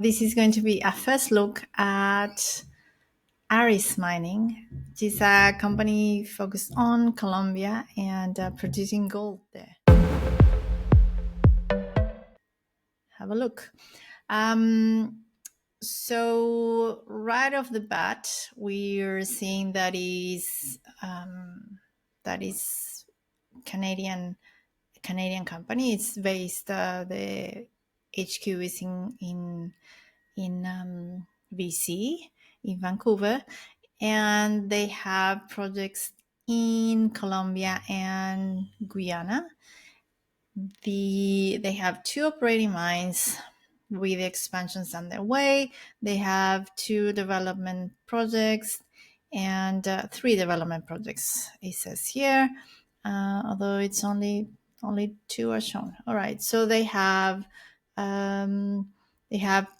This is going to be a first look at Aris Mining, which is a company focused on Colombia and producing gold there. Have a look. So right off the bat, we're seeing that is Canadian company. It's based. The HQ is in BC, in Vancouver, and they have projects in Colombia and Guyana. They have two operating mines with expansions underway. They have two development projects and three development projects, it says here, although it's only two are shown. All right, so they have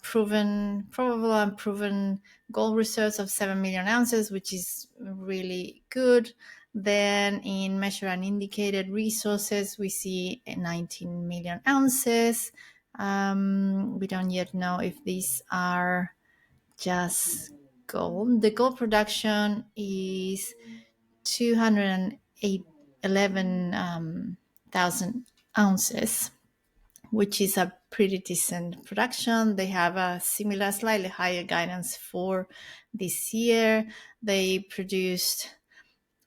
probable and proven gold reserves of 7 million ounces, which is really good. Then in measured and indicated resources, we see 19 million ounces. We don't yet know if these are just gold. The gold production is 211,000 ounces, which is a pretty decent production. They have a similar, slightly higher guidance for this year. They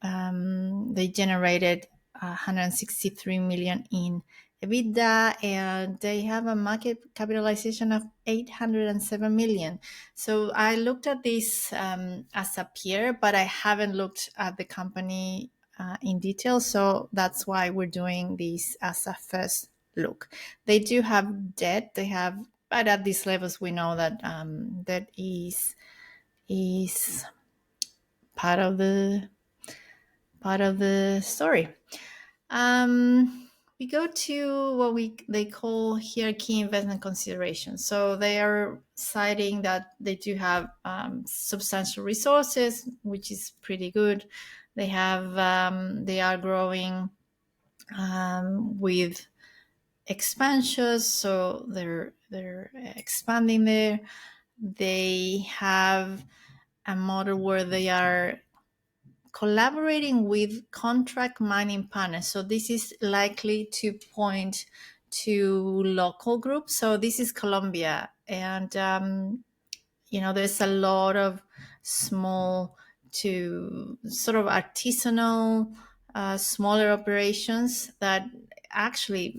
generated 163 million in EBITDA, and they have a market capitalization of 807 million. So I looked at this as a peer, but I haven't looked at the company in detail. So that's why we're doing this as a first look. They do have debt. But at these levels, we know that that is part of the story. We go to what they call here key investment considerations. So they are citing that they do have substantial resources, which is pretty good. They are growing with expansions, so they're expanding there. They have a model where they are collaborating with contract mining partners. So this is likely to point to local groups. So this is Colombia, and there's a lot of small to sort of artisanal, smaller operations that actually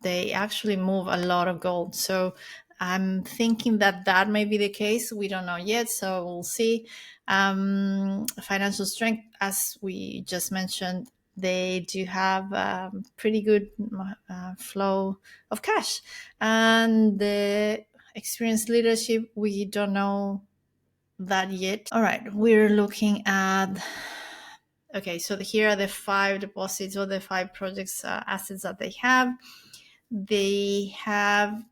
they actually move a lot of gold. So I'm thinking that may be the case. We don't know yet, so we'll see. Financial strength, as we just mentioned, they do have pretty good flow of cash. And the experienced leadership, we don't know that yet. All right, we're looking at okay, so here are the 5 deposits or the 5 projects assets that they have. They have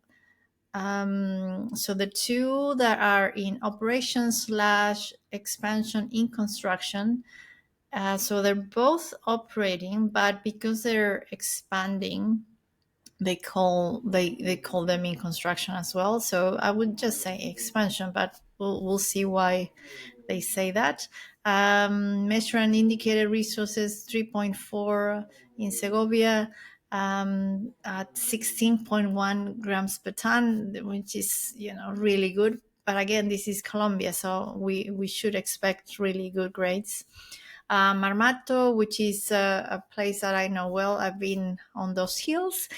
so the 2 that are in operations / expansion in construction. So they're both operating, but because they're expanding, they call them in construction as well. So I would just say expansion, but we'll see why they say that. Measure and indicated resources 3.4 in Segovia, at 16.1 grams per ton, which is really good. But again, this is Colombia, so we should expect really good grades. Marmato, which is a place that I know well. I've been on those hills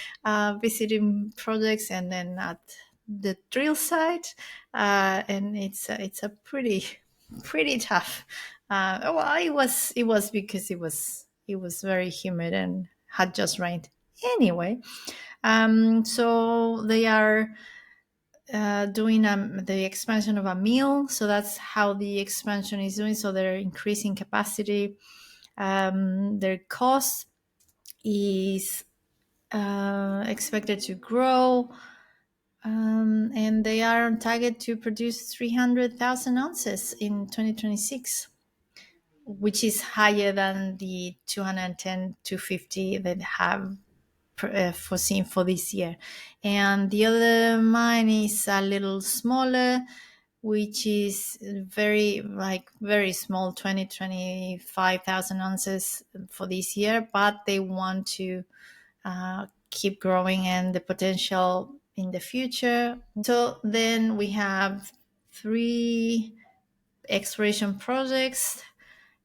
visiting projects, and then at the drill site, and it's a pretty tough. Well, it was because it was very humid and had just rained. Anyway, so they are doing the expansion of a mill. So that's how the expansion is doing. So they're increasing capacity. Their cost is expected to grow. And they are on target to produce 300,000 ounces in 2026, which is higher than the 210, 250 they have foreseen for this year. And the other mine is a little smaller, which is very small, 25,000 ounces for this year, but they want to keep growing and the potential in the future. So then we have three exploration projects.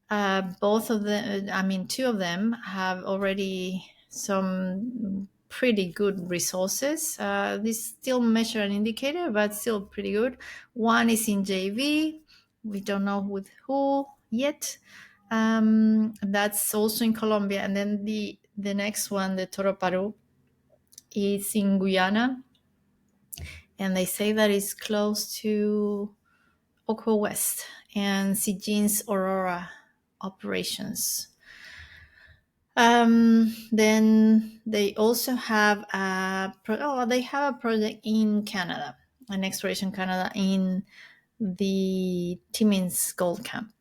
Both of them, I mean, two of them have already some pretty good resources. This still measure an indicator, but still pretty good. One is in JV. We don't know with who yet. That's also in Colombia. And then the next one, the Toro Paru, is in Guyana. And they say that it's close to Oko West and Sijin's Aurora operations. Then they also have they have a project in Canada, an exploration Canada in the Timmins Gold Camp.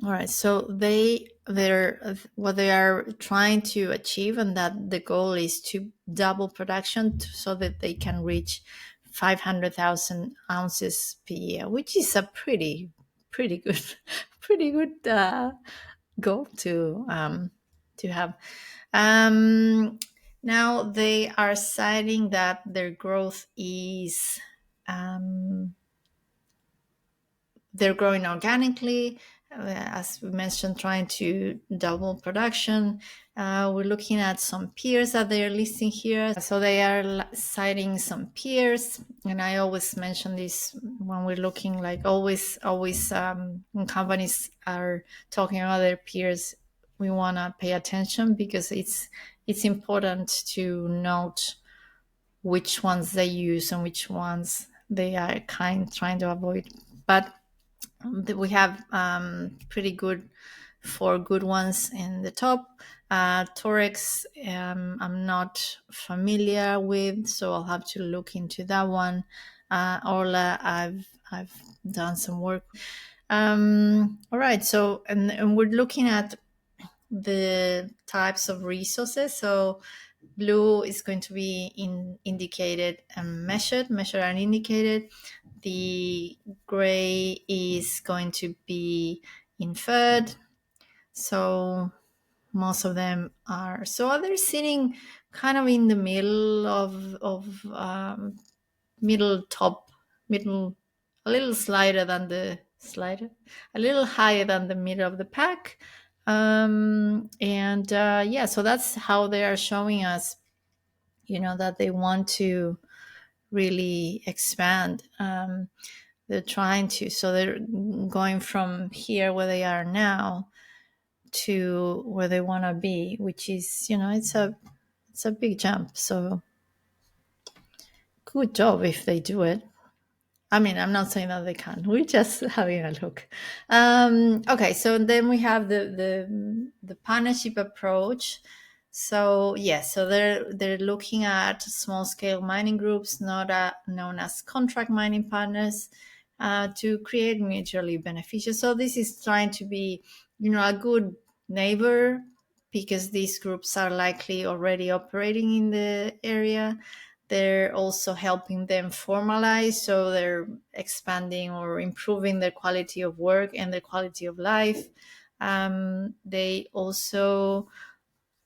All right, so they're what they are trying to achieve, and that the goal is to double production so that they can reach 500,000 ounces per year, which is a pretty good pretty good goal to have. Um, Now they are citing that their growth is they're growing organically, as we mentioned, trying to double production. We're looking at some peers that they're listing here. So they are citing some peers, and I always mention this when we're looking, like always, when companies are talking about their peers, we want to pay attention because it's important to note which ones they use and which ones they are trying to avoid. But we have pretty good four good ones in the top. Torex, I'm not familiar with, so I'll have to look into that one. Orla, I've done some work. All right, so and we're looking at the types of resources. So blue is going to be indicated and measured and indicated. The gray is going to be inferred. So most of them are. So they're sitting kind of in the middle of middle top, middle, a little slider than the slider, a little higher than the middle of the pack. And yeah, so that's how they are showing us, that they want to really expand. They're trying to, so they're going from here where they are now to where they want to be, which is, it's a big jump. So good job if they do it. I mean, I'm not saying that they can't. We're just having a look. Okay, so then we have the partnership approach. So yes, so they're looking at small scale mining groups, not known as contract mining partners, to create mutually beneficial. So this is trying to be, a good neighbor, because these groups are likely already operating in the area. They're also helping them formalize, so they're expanding or improving their quality of work and their quality of life. They also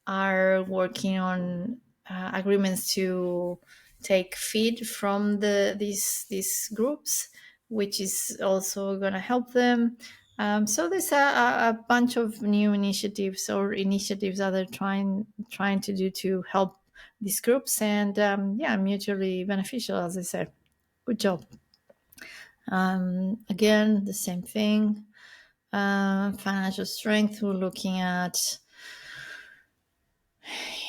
are working on agreements to take feed from these groups, which is also going to help them. So there's a bunch of new initiatives that they're trying to do to help these groups, and yeah, mutually beneficial, as I said. Good job. Again, the same thing. Financial strength, we're looking at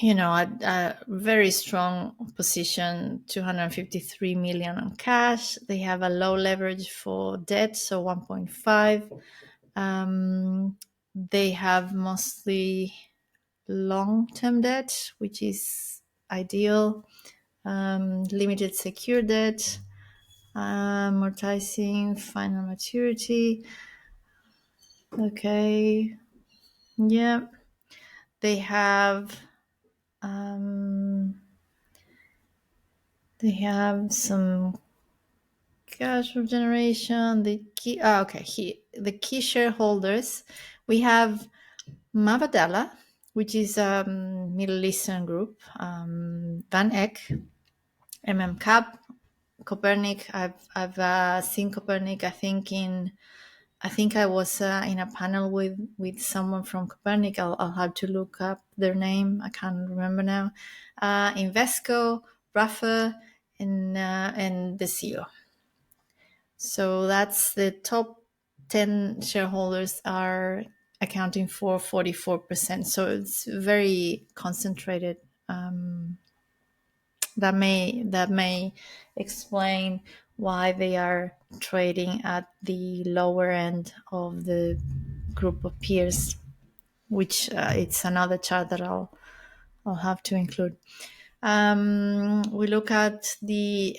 a very strong position, 253 million on cash. They have a low leverage for debt, so 1.5. They have mostly long-term debt, which is ideal. Limited secure debt, amortizing final maturity. Okay. Yeah. They have Um, they have some cash flow generation. The key shareholders. We have Mabadala, which is a Middle Eastern group. Van Eck, Cap, Copernic. I've seen Copernic. I think I was in a panel with someone from Copernic. I'll have to look up their name. I can't remember now. Invesco, Rafa, and the CEO. So that's the top 10 shareholders are accounting for 44%. So it's very concentrated. That may explain why they are trading at the lower end of the group of peers, which it's another chart that I'll have to include. We look at the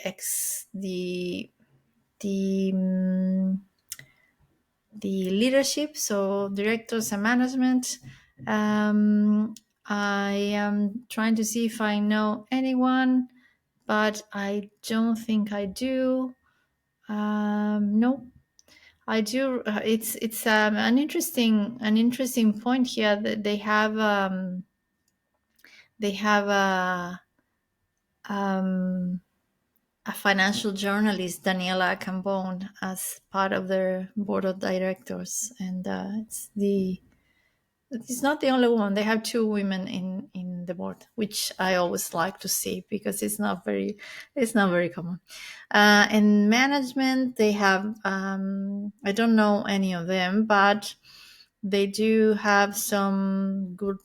the leadership, so directors and management. I am trying to see if I know anyone, but I don't think I do. No, I do. It's an interesting point here that they have um, a financial journalist, Daniela Cambone, as part of their board of directors, and it's not the only one. They have two women in the board, which I always like to see because it's not very common. In management, they have I don't know any of them, but they do have some good.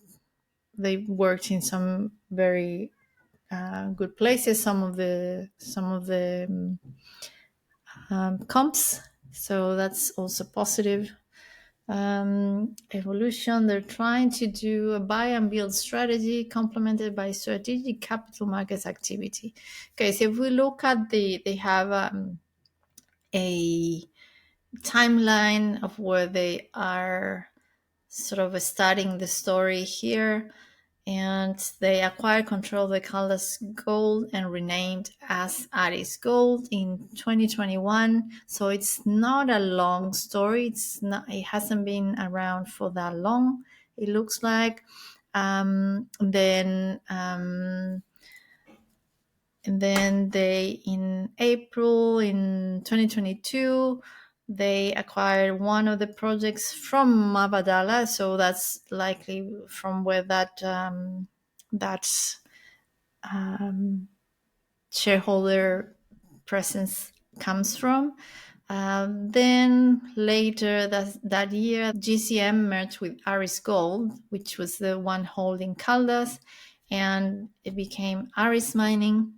They worked in some very good places. Some of the comps, so that's also positive. Evolution, they're trying to do a buy and build strategy complemented by strategic capital markets activity. Okay, so if we look at they have a timeline of where they are sort of starting the story here, and they acquired control of the Caldas Gold and renamed as Aris Gold in 2021. So it's not a long story. It hasn't been around for that long. It looks like. Then and then they in April in 2022 they acquired one of the projects from Mabadala, so that's likely from where that shareholder presence comes from. Then later that year, GCM merged with Aris Gold, which was the one holding Caldas, and it became Aris Mining.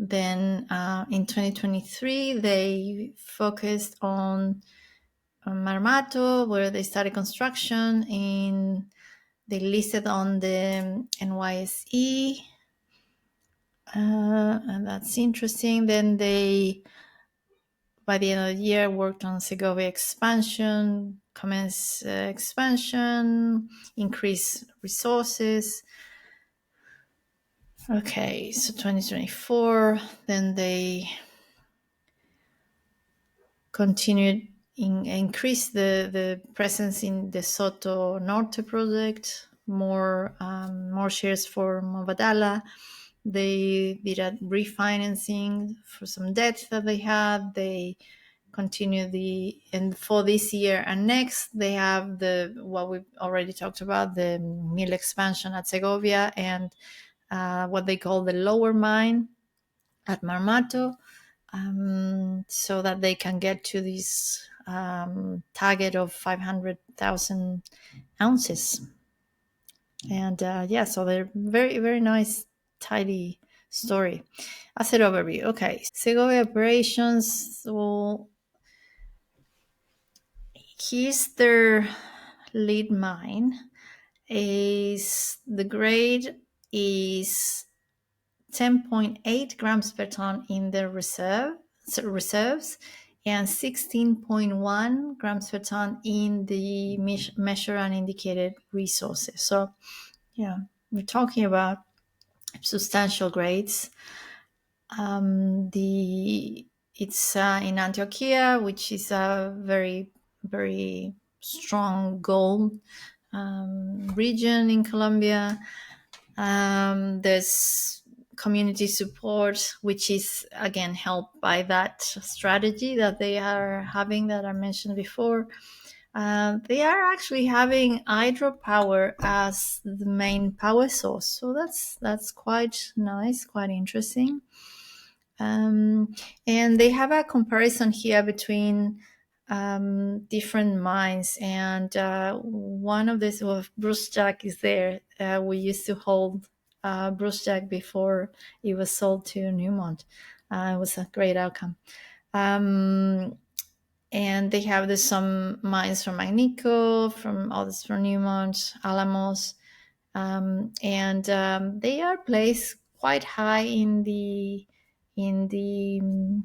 Then in 2023, they focused on Marmato, where they started construction. They listed on the NYSE, and that's interesting. Then they, by the end of the year, worked on Segovia expansion, commence expansion, increase resources. Okay, so 2024, then they continued increase the presence in the Soto Norte project, more shares for Mubadala. They did a refinancing for some debt that they had. They continue and for this year and next, they have what we've already talked about, the mill expansion at Segovia, and what they call the lower mine at Marmato, so that they can get to this target of 500,000 ounces. And so they're very, very nice, tidy story. Asset overview. Okay, Segovia operations. Well, here's their lead mine. The grade is 10.8 grams per ton in the reserves and 16.1 grams per ton in the measured and indicated resources. So, yeah, we're talking about substantial grades. The It's in Antioquia, which is a very strong gold region in Colombia. There's community support, which is again helped by that strategy that they are having that I mentioned before. They are actually having hydropower as the main power source, so that's quite nice, quite interesting. Um, and they have a comparison here between different mines, and one of this, well, Bruce Jack is there. We used to hold Bruce Jack before it was sold to Newmont. It was a great outcome. Um, and they have some mines from Agnico, from others from Newmont, Alamos, and they are placed quite high in the in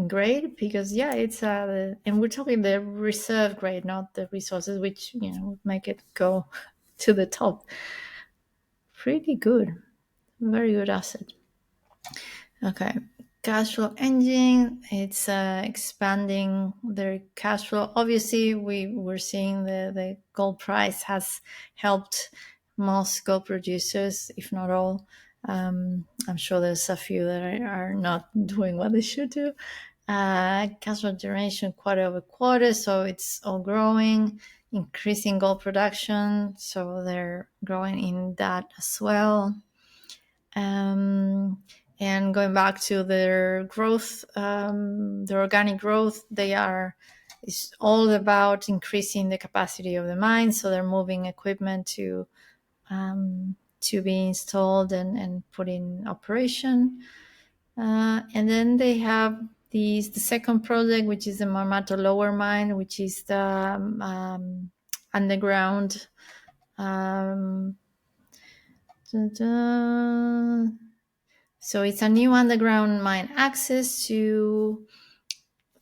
grade, because yeah, it's and we're talking the reserve grade, not the resources, which would make it go to the top. Pretty good, very good asset. Okay. Cash flow engine, it's expanding their cash flow. Obviously, we're seeing the gold price has helped most gold producers, if not all. I'm sure there's a few that are not doing what they should do. Cash flow generation quarter over quarter, so it's all growing, increasing gold production, so they're growing in that as well. And going back to their growth, their organic growth, it's all about increasing the capacity of the mine. So they're moving equipment to be installed and put in operation. And then they have the second project, which is the Marmato Lower Mine, which is the underground. Um, So it's a new underground mine access to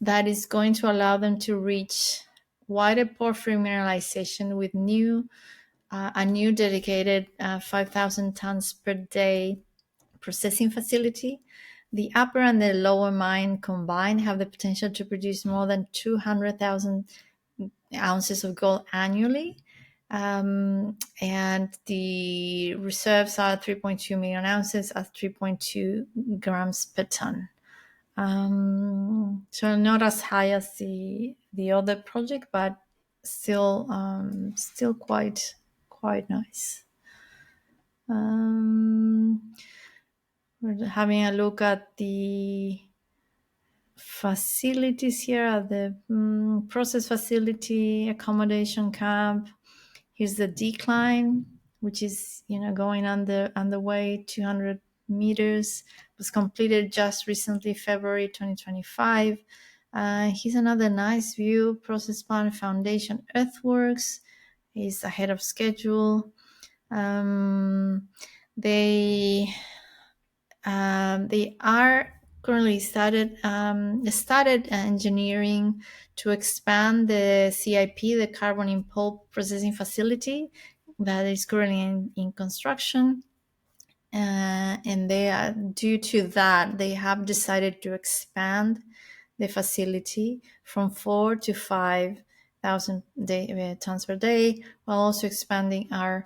that is going to allow them to reach wider porphyry mineralization with a new dedicated 5,000 tons per day processing facility. The upper and the lower mine combined have the potential to produce more than 200,000 ounces of gold annually. And the reserves are 3.2 million ounces at 3.2 grams per ton. So not as high as the other project, but still quite nice. We're having a look at the facilities here, at the process facility, accommodation camp. Here's the decline, which is going underway 200 meters. Was completed just recently, February 2025. Here's another nice view. Process plant foundation earthworks is ahead of schedule. They are currently started engineering to expand the CIP, the carbon in pulp processing facility, that is currently in construction. And due to that, they have decided to expand the facility from 4 to 5,000 tons per day, while also expanding their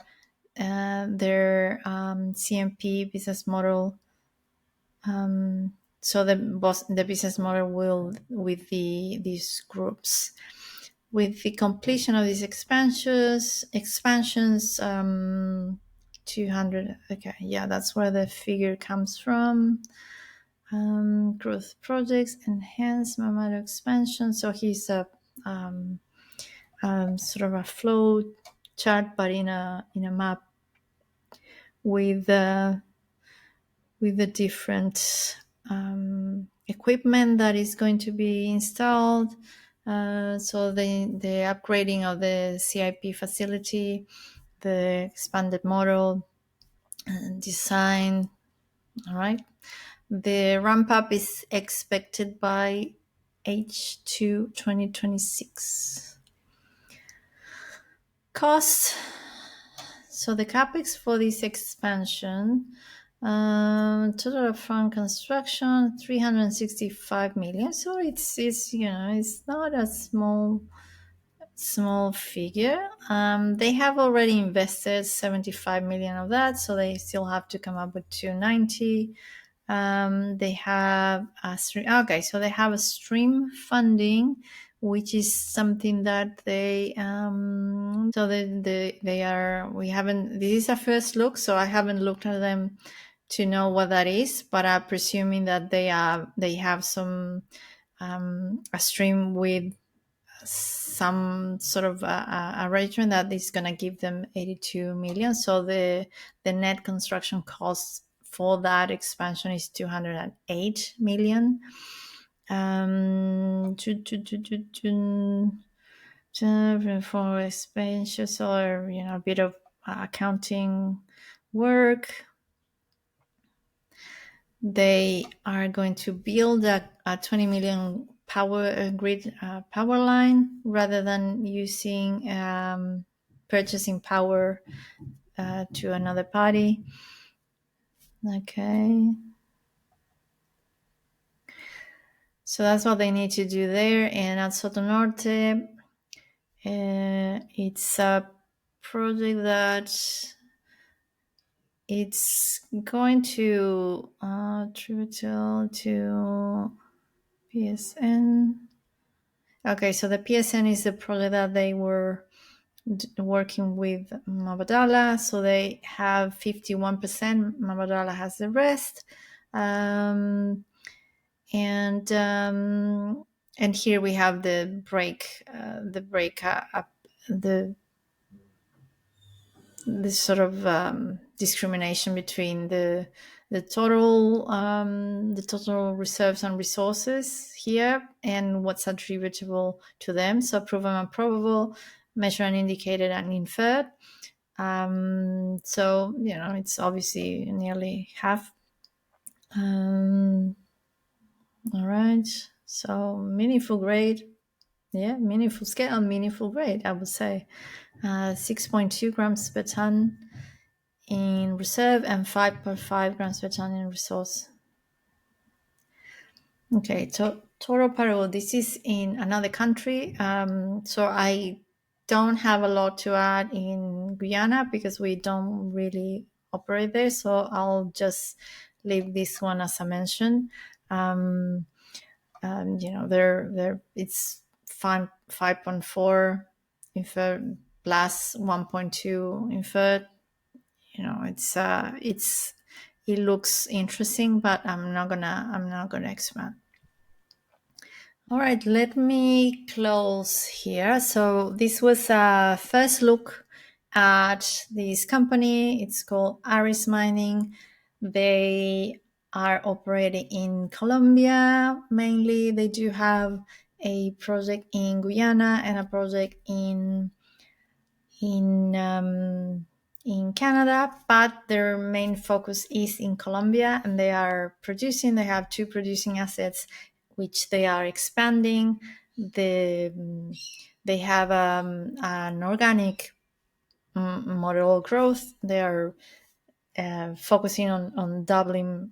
CMP business model. So the business model will with these groups. With the completion of these expansions, 200. Okay, yeah, that's where the figure comes from. Growth projects, enhance Mamado expansion. So he's a sort of a flow chart, but in a map with the different equipment that is going to be installed. So the upgrading of the CIP facility, the expanded model design. All right. The ramp up is expected by H2 2026. Cost. So the capex for this expansion, total upfront construction 365 million. So it's it's not a small figure. They have already invested 75 million of that, so they still have to come up with 290. They have a stream. Okay, so they have a stream funding, which is something that so they are. We haven't. This is a first look, so I haven't looked at them to know what that is. But I'm presuming that they have some a stream with some sort of arrangement that is going to give them 82 million. So the net construction cost for that expansion is 208 million. For expenses or a bit of accounting work. They are going to build a 20 million power grid power line rather than using purchasing power to another party. Okay. So that's what they need to do there. And at Soto Norte, it's a project that it's going to tributary to PSN. Okay, so the PSN is the project that they were working with Mabadala. So they have 51%. Mabadala has the rest. And here we have the break up, the sort of discrimination between the total reserves and resources here and what's attributable to them. So proven and probable, measured and indicated and inferred. So it's obviously nearly half. All right. So meaningful grade, meaningful scale and meaningful grade, I would say. 6.2 grams per ton in reserve and 5.5 grams per ton in resource. Okay, Toro Paro, this is in another country. So I don't have a lot to add in Guyana because we don't really operate there. So I'll just leave this one as I mentioned. It's 5.4 inferred plus 1.2 inferred. It looks interesting, but I'm not gonna expand. All right, let me close here. So this was a first look at this company. It's called Aris Mining. They are operating in Colombia mainly. They do have a project in Guyana and a project in Canada, but their main focus is in Colombia, and they are producing. They have 2 producing assets, which they are expanding. They have an organic model of growth. They are focusing on doubling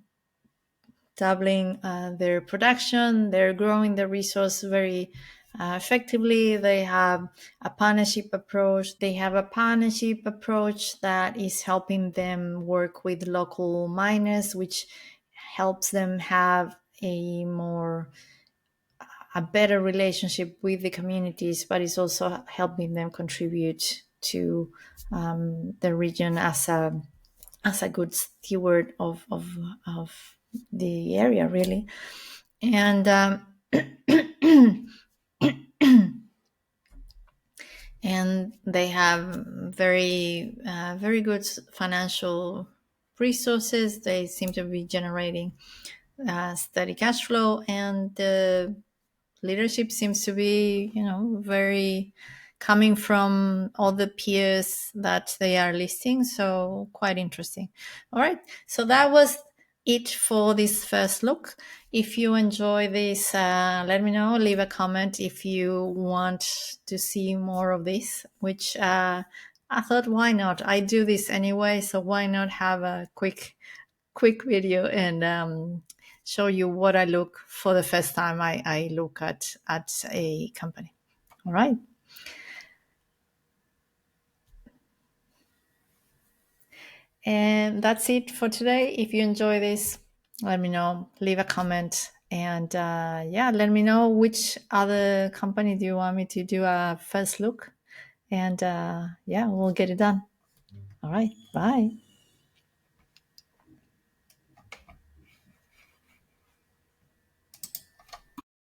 their production. They're growing the resource very effectively. They have a partnership approach. That is helping them work with local miners, which helps them have a better relationship with the communities, but it's also helping them contribute to the region as a good steward of the area, really. And and they have very good financial resources. They seem to be generating steady cash flow, and the leadership seems to be very coming from all the peers that they are listing, so quite interesting. All right, so that was it for this first look. If you enjoy this, let me know. Leave a comment if you want to see more of this, which I thought, why not? I do this anyway, so why not have a quick video and show you what I look for the first time I look at a company. All right. And that's it for today. If you enjoy this, let me know. Leave a comment. And yeah, let me know which other company do you want me to do a first look. And yeah, we'll get it done. All right. Bye.